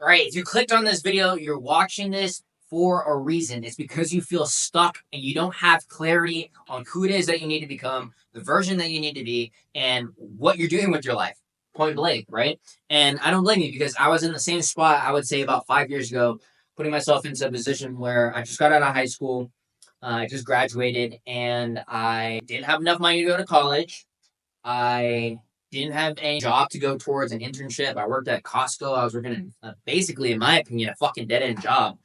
All right, if you clicked on this video, you're watching this for a reason. It's because you feel stuck and you don't have clarity on who it is that you need to become, the version that you need to be, and what you're doing with your life. Point blank, right? And I don't blame you because I was in the same spot, I would say about 5 years ago, putting myself into a position where I just got out of high school. I just graduated and I didn't have enough money to go to college. I didn't have a job to go towards, an internship. I worked at Costco. I was working basically, in my opinion, a fucking dead end job.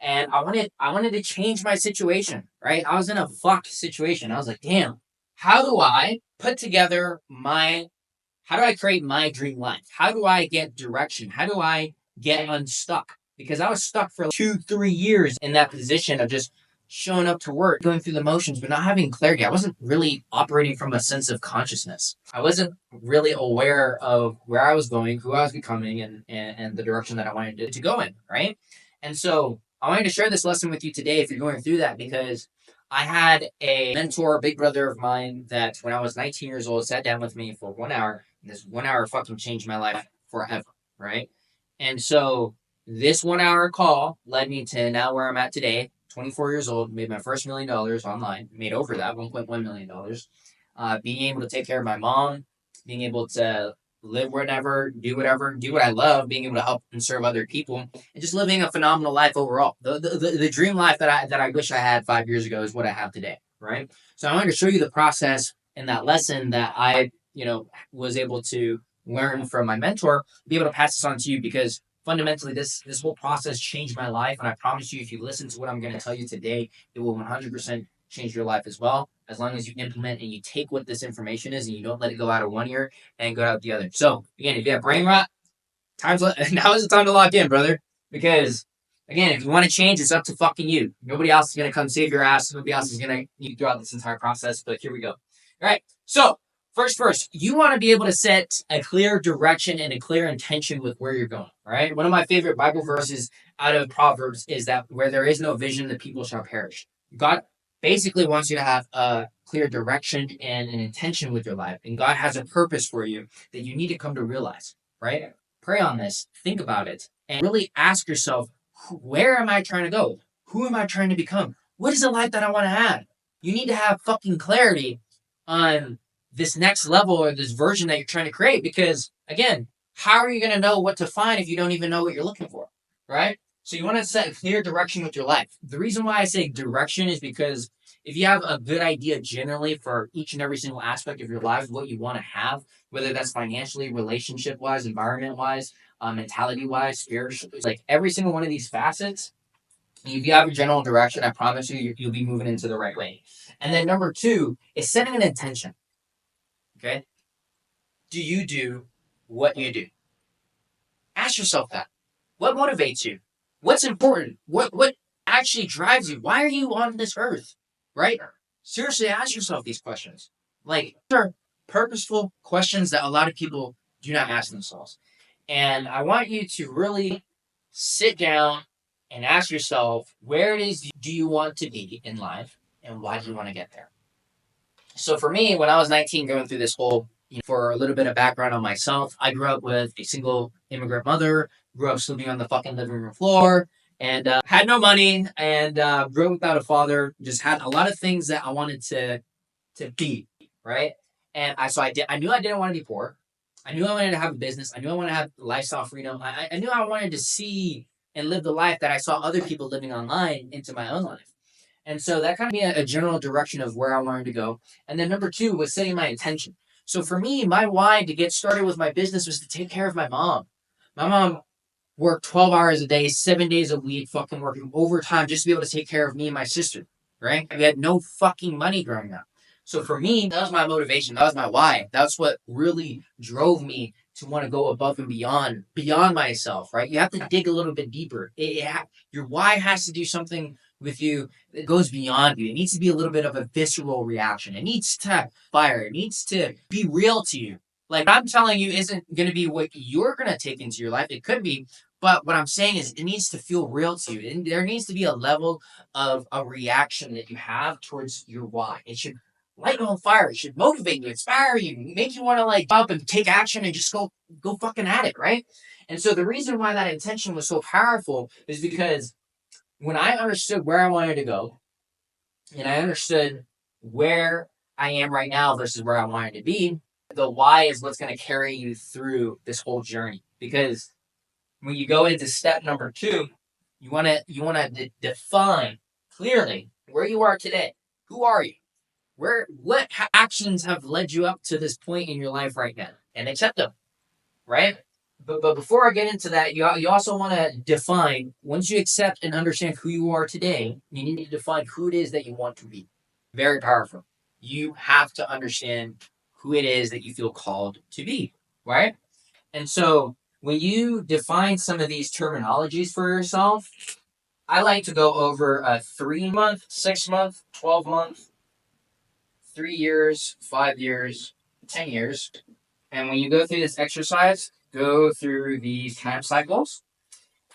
And I wanted to change my situation, right? I was in a fuck situation. I was like, damn, how do I put together how do I create my dream life? How do I get direction? How do I get unstuck? Because I was stuck for 2, 3 years in that position of just showing up to work, going through the motions, but not having clarity. I wasn't really operating from a sense of consciousness. I wasn't really aware of where I was going, who I was becoming, and the direction that I wanted to go in, right? And so I wanted to share this lesson with you today if you're going through that, because I had a mentor, a big brother of mine, that when I was 19 years old, sat down with me for 1 hour. And this 1 hour fucking changed my life forever, right? And so this 1 hour call led me to now where I'm at today, 24 years old, made my first $1 million online, made over that, $1.1 million. Being able to take care of my mom, being able to live wherever, do whatever, do what I love, being able to help and serve other people, and just living a phenomenal life overall. The dream life that I wish I had 5 years ago is what I have today, right? So I wanted to show you the process and that lesson that I, was able to learn from my mentor, be able to pass this on to you, because fundamentally this whole process changed my life. And I promise you, if you listen to what I'm going to tell you today, it will 100% change your life as well, as long as you implement and you take what this information is and you don't let it go out of one ear and go out the other. So again, if you have brain rot, now is the time to lock in, brother. Because again, if you want to change, it's up to fucking you. Nobody else is gonna come save your ass. Nobody else is gonna you throughout this entire process. But here we go. All right. So first, you want to be able to set a clear direction and a clear intention with where you're going. Right. One of my favorite Bible verses out of Proverbs is that where there is no vision, the people shall perish. God basically wants you to have a clear direction and an intention with your life, and God has a purpose for you that you need to come to realize. Right. Pray on this, think about it, and really ask yourself, where am I trying to go? Who am I trying to become? What is the life that I want to have? You need to have fucking clarity on this next level or this version that you're trying to create, because again, how are you going to know what to find if you don't even know what you're looking for, right? So you want to set a clear direction with your life. The reason why I say direction is because if you have a good idea generally for each and every single aspect of your life, what you want to have, whether that's financially, relationship wise, environment wise, mentality wise, spiritually, like every single one of these facets, if you have a general direction, I promise you'll be moving into the right way. And then number two is setting an intention. Okay. Do you do what you do? Ask yourself that. What motivates you? What's important? What actually drives you? Why are you on this earth? Right? Seriously, ask yourself these questions. Like, these are purposeful questions that a lot of people do not ask themselves. And I want you to really sit down and ask yourself, where it is do you want to be in life, and why do you want to get there? So for me, when I was 19, going through this whole, for a little bit of background on myself, I grew up with a single immigrant mother, grew up sleeping on the fucking living room floor, and had no money, and grew up without a father. Just had a lot of things that I wanted to be, right? And I knew I didn't want to be poor. I knew I wanted to have a business. I knew I wanted to have lifestyle freedom. I knew I wanted to see and live the life that I saw other people living online into my own life. And so that kind of gave me a general direction of where I wanted to go. And then number two was setting my intention. So for me, my why to get started with my business was to take care of my mom. My mom worked 12 hours a day, 7 days a week, fucking working overtime just to be able to take care of me and my sister, right? We had no fucking money growing up. So for me, that was my motivation. That was my why. That's what really drove me to want to go above and beyond myself, right? You have to dig a little bit deeper. Your why has to do something with you that goes beyond you. It needs to be a little bit of a visceral reaction. It needs to fire. It needs to be real to you. Like what I'm telling you isn't going to be what you're going to take into your life. It could be, but what I'm saying is it needs to feel real to you. And there needs to be a level of a reaction that you have towards your why. It should light you on fire. It should motivate you, inspire you, make you want to like up and take action and just go fucking at it, right? And so the reason why that intention was so powerful is because when I understood where I wanted to go, and I understood where I am right now versus where I wanted to be, the why is what's going to carry you through this whole journey. Because when you go into step number 2, you want to define clearly where you are today. Who are you? What actions have led you up to this point in your life right now, and accept them, right? But before I get into that, you also want to define, once you accept and understand who you are today, you need to define who it is that you want to be. Very powerful. You have to understand who it is that you feel called to be, right? And so when you define some of these terminologies for yourself, I like to go over a 3-month, 6-month, 12-month, 3 years, 5 years, 10 years. And when you go through this exercise, go through these time cycles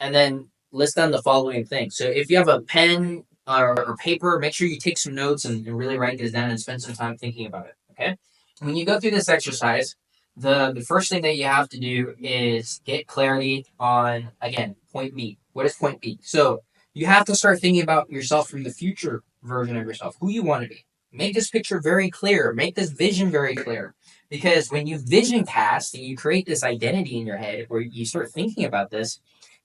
and then list down the following things. So if you have a pen or paper, make sure you take some notes and really write this down and spend some time thinking about it. Okay. When you go through this exercise, the first thing that you have to do is get clarity on, again, point B. What is point B? So you have to start thinking about yourself from the future version of yourself, who you want to be. Make this picture very clear. Make this vision very clear. Because when you vision cast and you create this identity in your head where you start thinking about this,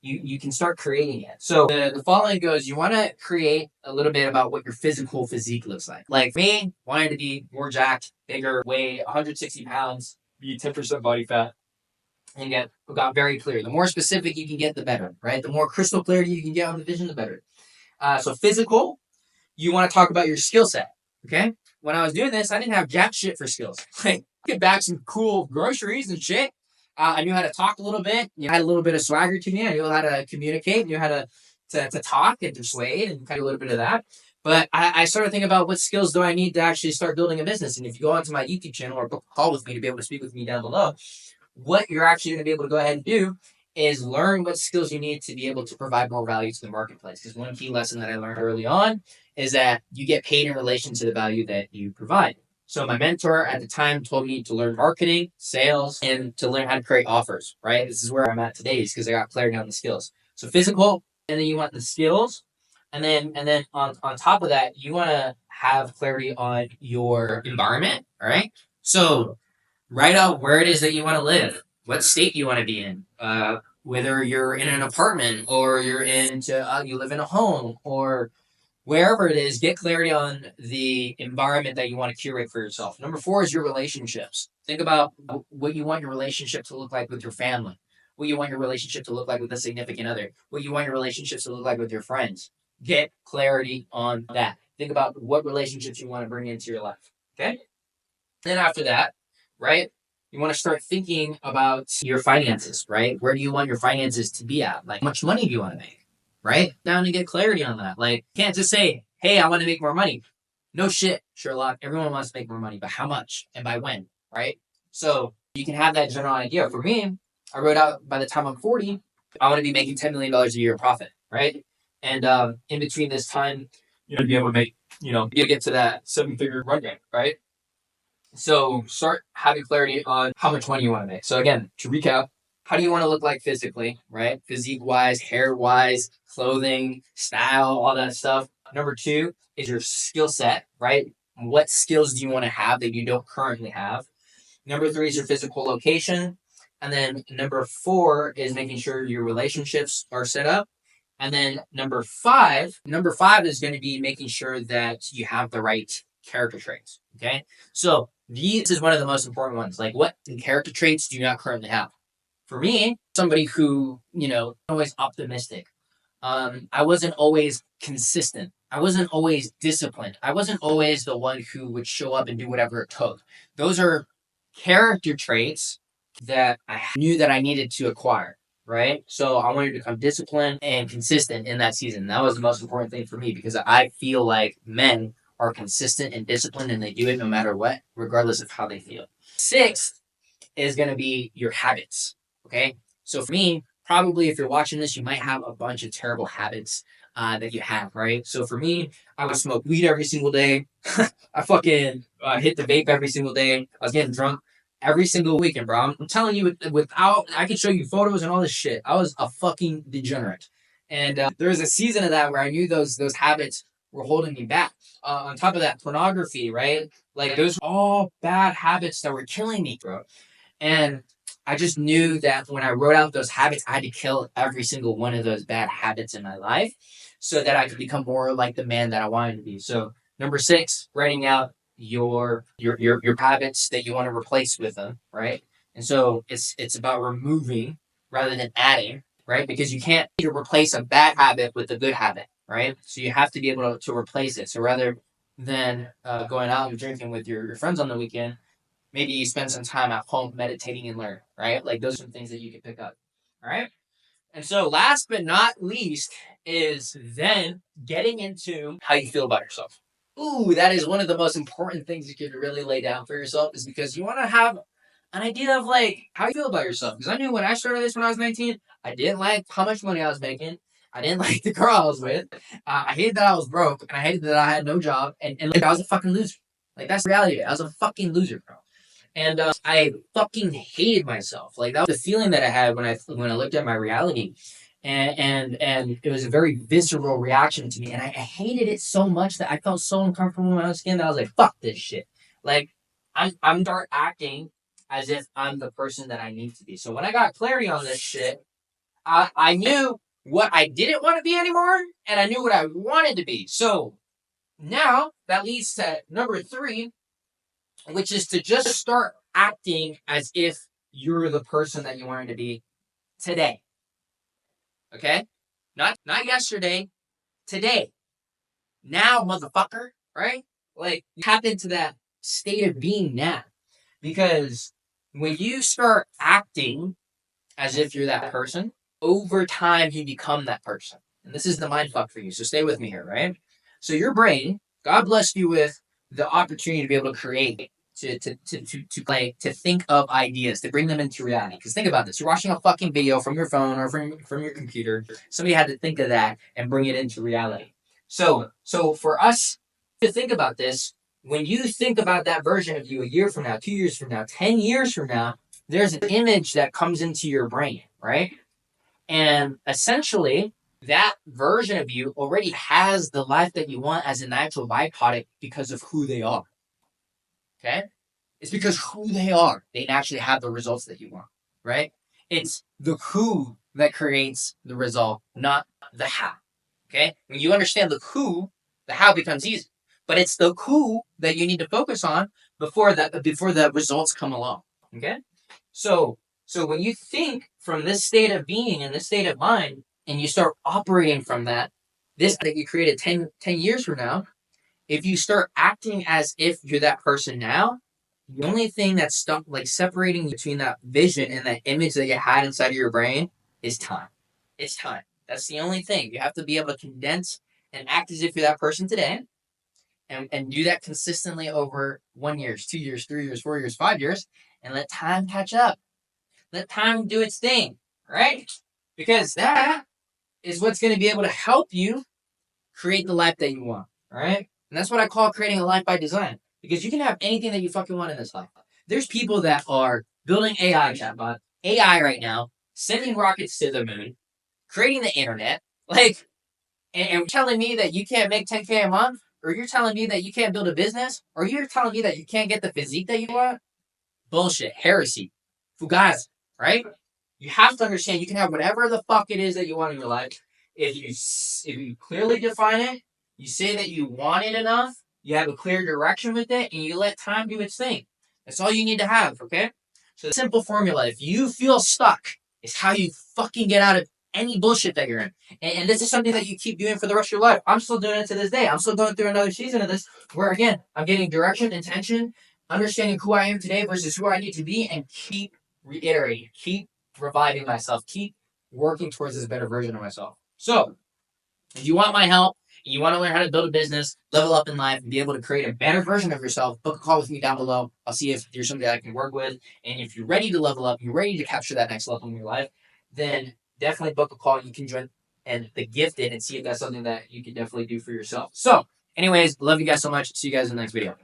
you can start creating it. So the following goes, you want to create a little bit about what your physical physique looks like. Like me, wanted to be more jacked, bigger, weigh 160 pounds, be 10% body fat, and got very clear. The more specific you can get, the better, right? The more crystal clarity you can get on the vision, the better. So physical, you want to talk about your skill set, okay? When I was doing this, I didn't have jack shit for skills. Like, get back some cool groceries and shit. I knew how to talk a little bit. I had a little bit of swagger to me. I knew how to communicate. Knew how to talk and persuade and kind of a little bit of that. But I started thinking about what skills do I need to actually start building a business. And if you go onto my YouTube channel or book a call with me to be able to speak with me down below, what you're actually going to be able to go ahead and do is learn what skills you need to be able to provide more value to the marketplace. Because one key lesson that I learned early on is that you get paid in relation to the value that you provide. So my mentor at the time told me to learn marketing, sales, and to learn how to create offers, right? This is where I'm at today because I got clarity on the skills. So physical, and then you want the skills. And then on top of that, you want to have clarity on your environment, all right? So write out where it is that you want to live, what state you want to be in, whether you're in an apartment or you live in a home or wherever it is. Get clarity on the environment that you want to curate for yourself. Number 4 is your relationships. Think about what you want your relationship to look like with your family, what you want your relationship to look like with a significant other, what you want your relationships to look like with your friends. Get clarity on that. Think about what relationships you want to bring into your life. Okay? Then after that, right, you want to start thinking about your finances, right? Where do you want your finances to be at? Like, how much money do you want to make, right? Down to get clarity on that. Like, you can't just say, hey, I want to make more money. No shit, Sherlock. Everyone wants to make more money, but how much and by when, right? So you can have that general idea. For me, I wrote out by the time I'm 40, I want to be making $10 million a year in profit, right? And in between this time, to be able to make, be able to get to that 7-figure run rate, right? So start having clarity on how much money you want to make. So again, to recap, how do you want to look like physically, right? Physique wise, hair wise, clothing, style, all that stuff. Number 2 is your skill set, right? What skills do you want to have that you don't currently have? Number 3 is your physical location. And then number 4 is making sure your relationships are set up. And then number five is going to be making sure that you have the right character traits. Okay. So this is one of the most important ones. Like, what character traits do you not currently have? For me, somebody who, always optimistic. I wasn't always consistent. I wasn't always disciplined. I wasn't always the one who would show up and do whatever it took. Those are character traits that I knew that I needed to acquire, right? So I wanted to become disciplined and consistent in that season. That was the most important thing for me because I feel like men are consistent and disciplined and they do it no matter what, regardless of how they feel. 6th is going to be your habits, okay? So for me, probably, if you're watching this, you might have a bunch of terrible habits that you have, right? So for me, I would smoke weed every single day. I fucking hit the vape every single day. I was getting drunk every single weekend, bro. I'm telling you, without, I can show you photos and all this shit. I was a fucking degenerate. And there was a season of that where I knew those habits were holding me back. On top of that, pornography, right? Like, those were all bad habits that were killing me, bro. And I just knew that when I wrote out those habits, I had to kill every single one of those bad habits in my life so that I could become more like the man that I wanted to be. So number 6, writing out your habits that you want to replace with them, right? And so it's about removing rather than adding, right? Because you can't replace a bad habit with a good habit, right? So you have to be able to replace it. So rather than going out and drinking with your friends on the weekend, maybe you spend some time at home meditating and learn, right? Like, those are some things that you can pick up, all right? And so last but not least is then getting into how you feel about yourself. Ooh, that is one of the most important things you can really lay down for yourself, is because you want to have an idea of like how you feel about yourself. Because I knew when I started this when I was 19, I didn't like how much money I was making. I didn't like the girl I was with. I hated that I was broke, and I hated that I had no job, and like, I was a fucking loser. Like, that's the reality of it. I was a fucking loser, bro. And I fucking hated myself. Like, that was the feeling that I had when I looked at my reality, and it was a very visceral reaction to me. And I hated it so much that I felt so uncomfortable in my own skin that I was like, "Fuck this shit." Like, I'm start acting as if I'm the person that I need to be. So when I got clarity on this shit, I knew what I didn't want to be anymore, and I knew what I wanted to be. So now that leads to number 3, which is to just start acting as if you're the person that you wanted to be today. Okay? Not yesterday, today. Now, motherfucker, right? Like, you tap into that state of being now. Because when you start acting as if you're that person, over time you become that person. And this is the mind fuck for you. So stay with me here, right? So your brain, God blessed you with the opportunity to be able to create, to play, to think of ideas, to bring them into reality. Because think about this: you're watching a fucking video from your phone or from your computer. Somebody had to think of that and bring it into reality. So for us to think about this, when you think about that version of you a year from now, 2 years from now, 10 years from now, there's an image that comes into your brain, right? And essentially, that version of you already has the life that you want as a natural byproduct because of who they are. Okay? It's because who they are, they naturally have the results that you want, right? It's the who that creates the result, not the how. Okay? When you understand the who, the how becomes easy. But it's the who that you need to focus on before the results come along. Okay? So when you think from this state of being and this state of mind, and you start operating from that you created 10 years from now, if you start acting as if you're that person now, the only thing that's stuck, like separating between that vision and that image that you had inside of your brain, is time. It's time. That's the only thing. You have to be able to condense and act as if you're that person today, and do that consistently over 1 year, 2 years, 3 years, 4 years, 5 years, and let time catch up. Let time do its thing, right? Because that is what's going to be able to help you create the life that you want, right? And that's what I call creating a life by design. Because you can have anything that you fucking want in this life. There's people that are building AI chatbot, AI right now, sending rockets to the moon, creating the internet, like, and telling me that you can't make 10K a month, or you're telling me that you can't build a business, or you're telling me that you can't get the physique that you want. Bullshit, heresy, fugazi, right? You have to understand you can have whatever the fuck it is that you want in your life. If you clearly define it, you say that you want it enough, you have a clear direction with it, and you let time do its thing. That's all you need to have, okay? So the simple formula, if you feel stuck, is how you fucking get out of any bullshit that you're in. And this is something that you keep doing for the rest of your life. I'm still doing it to this day. I'm still going through another season of this where, again, I'm getting direction, intention, understanding who I am today versus who I need to be, and keep reiterating, keep reviving myself, keep working towards this better version of myself. So, if you want my help, and you want to learn how to build a business, level up in life, and be able to create a better version of yourself, book a call with me down below. I'll see if you're somebody I can work with. And if you're ready to level up, you're ready to capture that next level in your life, then definitely book a call. You can join and the gifted and see if that's something that you can definitely do for yourself. So anyways, love you guys so much. See you guys in the next video.